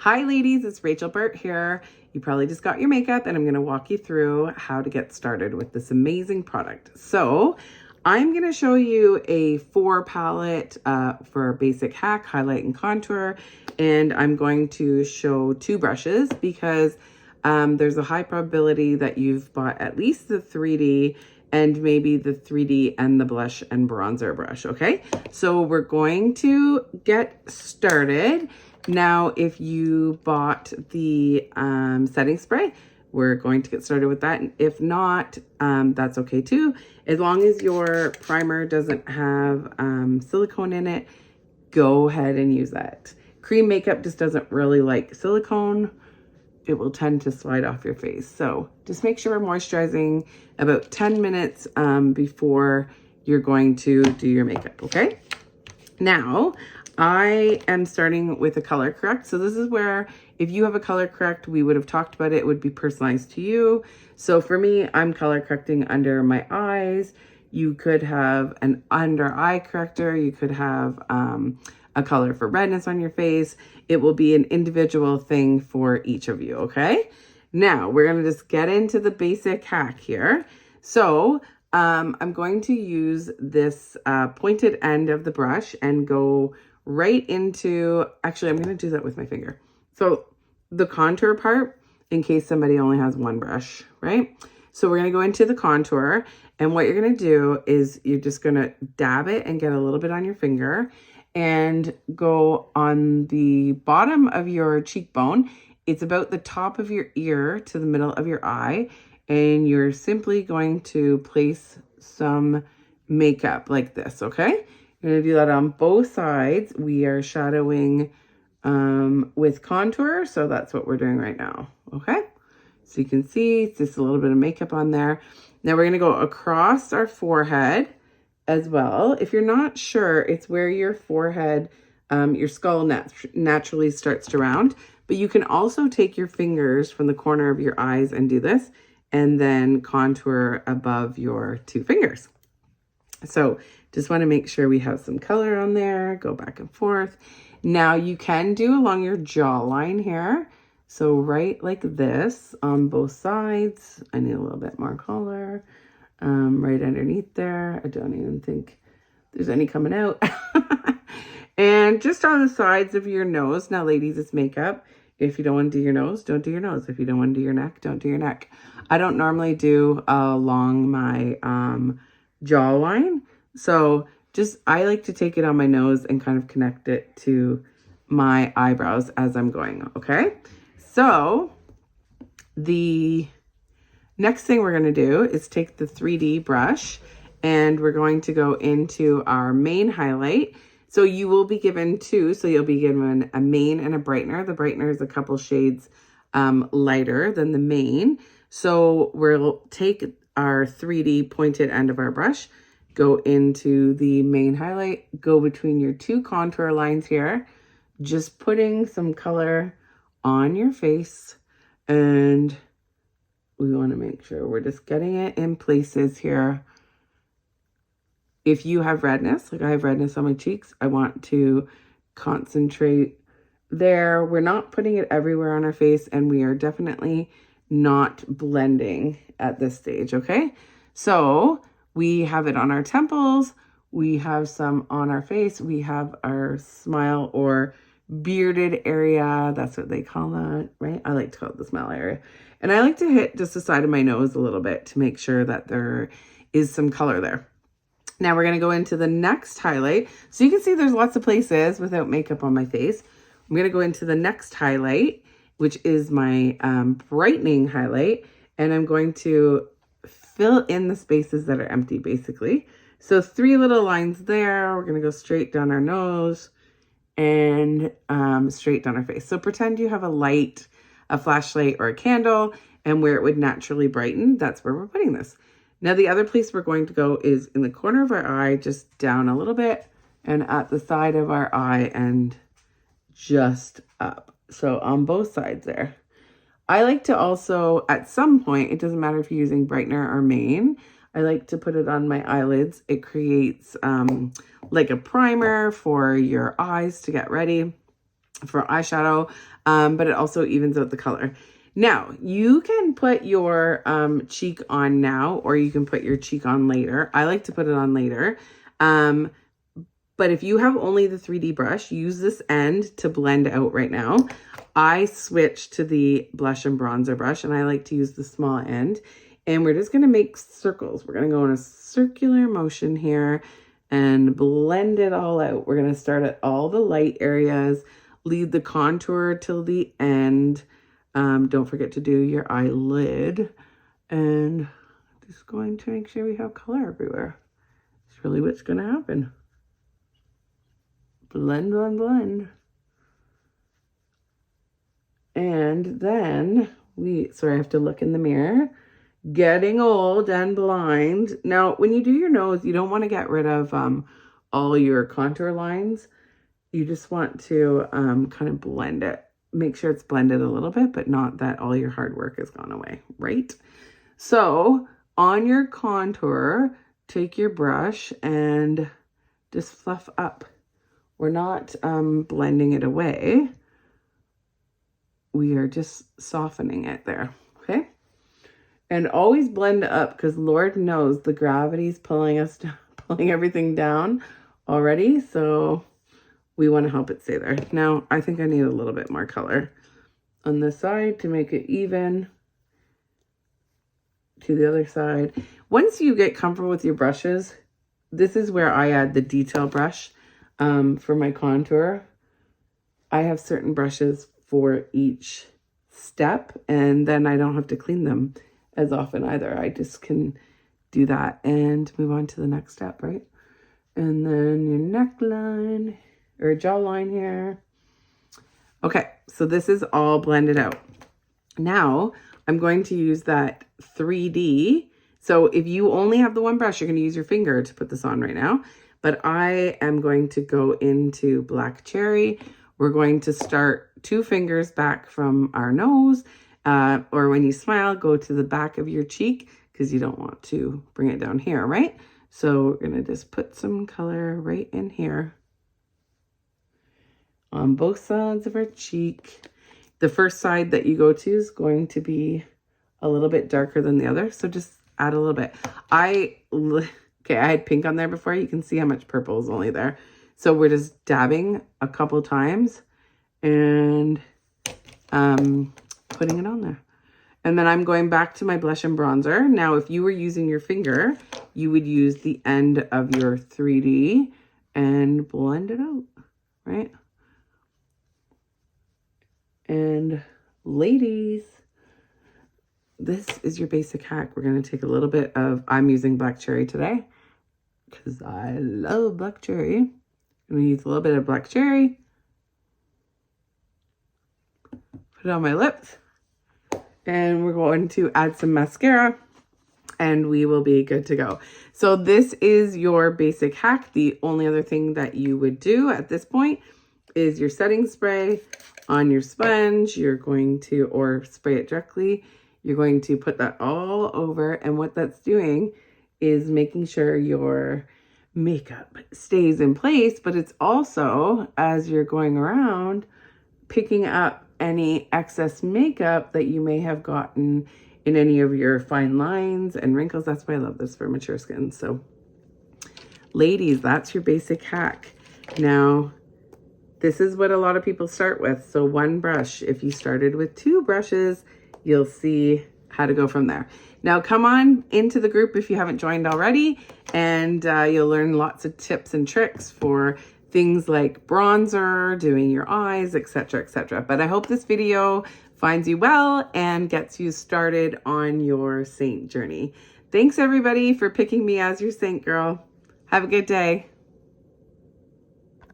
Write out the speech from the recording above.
Hi ladies, it's Rachel Burt here. You probably just got your makeup and I'm going to walk you through how to get started with this amazing product. So I'm going to show you a 4 palette for basic hack, highlight and contour. And I'm going to show 2 brushes because there's a high probability that you've bought at least the 3D and maybe the 3D and the blush and bronzer brush, okay? So we're going to get started. Now, if you bought the setting spray, we're going to get started with that. And if not, that's okay too. As long as your primer doesn't have silicone in it, go ahead and use that. Cream makeup just doesn't really like silicone. It will tend to slide off your face. So just make sure we're moisturizing about 10 minutes before you're going to do your makeup, okay? Now, I am starting with a color correct. So this is where if you have a color correct, we would have talked about it. It would be personalized to you. So for me, I'm color correcting under my eyes. You could have an under eye corrector. You could have a color for redness on your face. It will be an individual thing for each of you, okay? Now, we're going to just get into the basic hack here. So I'm going to use this pointed end of the brush and go right into, actually, I'm going to do that with my finger. So the contour part, in case somebody only has one brush, right? So we're going to go into the contour, and what you're going to do is you're just going to dab it and get a little bit on your finger and go on the bottom of your cheekbone. It's about the top of your ear to the middle of your eye, and you're simply going to place some makeup like this, okay? You're going to do that on both sides. We are shadowing with contour, so that's what we're doing right now, okay? So you can see it's just a little bit of makeup on there. Now we're going to go across our forehead as well. If you're not sure, it's where your forehead, your skull naturally starts to round, but you can also take your fingers from the corner of your eyes and do this, and then contour above your 2 fingers. So just want to make sure we have some color on there, go back and forth. Now you can do along your jawline here. So right like this on both sides. I need a little bit more color right underneath there. I don't even think there's any coming out. And just on the sides of your nose. Now ladies, it's makeup. If you don't want to do your nose, don't do your nose. If you don't want to do your neck, don't do your neck. I don't normally do along my jawline. So I like to take it on my nose and kind of connect it to my eyebrows as I'm going, okay? So the next thing we're going to do is take the 3D brush and we're going to go into our main highlight. So you will be given 2. So you'll be given a main and a brightener. The brightener is a couple shades lighter than the main. So we'll take our 3D pointed end of our brush, go into the main highlight, go between your 2 contour lines here, just putting some color on your face. And we want to make sure we're just getting it in places here. If you have redness, like I have redness on my cheeks, I want to concentrate there. We're not putting it everywhere on our face, and we are definitely not blending at this stage, okay? So we have it on our temples, we have some on our face, we have our smile or bearded area. That's what they call that, right? I like to call it the smile area. And I like to hit just the side of my nose a little bit to make sure that there is some color there. Now we're going to go into the next highlight. So you can see there's lots of places without makeup on my face. I'm going to go into the next highlight, which is my brightening highlight. And I'm going to fill in the spaces that are empty, basically. So 3 little lines there. We're going to go straight down our nose and straight down our face. So pretend you have a light, a flashlight, or a candle, and where it would naturally brighten, that's where we're putting this. Now the other place we're going to go is in the corner of our eye, just down a little bit, and at the side of our eye and just up. So on both sides there. I like to also, at some point, it doesn't matter if you're using brightener or main, I like to put it on my eyelids. It creates like a primer for your eyes to get ready. for eyeshadow, but it also evens out the color. Now, you can put your cheek on now, or you can put your cheek on later. I like to put it on later. But if you have only the 3D brush, use this end to blend out right now. I switched to the blush and bronzer brush, and I like to use the small end. And we're just going to make circles. We're going to go in a circular motion here and blend it all out. We're going to start at all the light areas, leave the contour till the end. Don't forget to do your eyelid. And just going to make sure we have color everywhere. It's really what's going to happen. Blend, blend, blend. And then sorry, I have to look in the mirror. Getting old and blind. Now, when you do your nose, you don't want to get rid of all your contour lines. You just want to kind of blend it. Make sure it's blended a little bit, but not that all your hard work has gone away, right? So on your contour, take your brush and just fluff up. We're not blending it away. We are just softening it there, okay? And always blend up, because Lord knows the gravity's pulling us down, pulling everything down already. So we want to help it stay there. Now, I think I need a little bit more color on this side to make it even to the other side. Once you get comfortable with your brushes, this is where I add the detail brush for my contour. I have certain brushes for each step, and then I don't have to clean them as often either. I just can do that and move on to the next step, right? And then your neckline or jawline here. Okay, so this is all blended out. Now I'm going to use that 3D. So if you only have the one brush, you're going to use your finger to put this on right now. But I am going to go into Black Cherry. We're going to start 2 fingers back from our nose, or when you smile, go to the back of your cheek, because you don't want to bring it down here, right? So we're going to just put some color right in here on both sides of our cheek. The first side that you go to is going to be a little bit darker than the other, so just add a little bit. Okay, I had pink on there before. You can see how much purple is only there. So we're just dabbing a couple times and putting it on there. And then I'm going back to my blush and bronzer. Now, if you were using your finger, you would use the end of your 3D and blend it out, right? And ladies, this is your basic hack. We're going to take a little bit of, I'm using Black Cherry today because I love Black Cherry. I'm going to use a little bit of Black Cherry. Put it on my lips. And we're going to add some mascara and we will be good to go. So this is your basic hack. The only other thing that you would do at this point is your setting spray on your sponge. You're going to, or spray it directly. You're going to put that all over. And what that's doing is making sure your makeup stays in place, but it's also, as you're going around, picking up any excess makeup that you may have gotten in any of your fine lines and wrinkles. That's why I love this for mature skin. So ladies, that's your basic hack. Now, this is what a lot of people start with. So 1 brush. If you started with 2 brushes, you'll see how to go from there. Now come on into the group if you haven't joined already, and you'll learn lots of tips and tricks for things like bronzer, doing your eyes, etc., etc. But I hope this video finds you well and gets you started on your Seint journey. Thanks everybody for picking me as your Seint girl. Have a good day.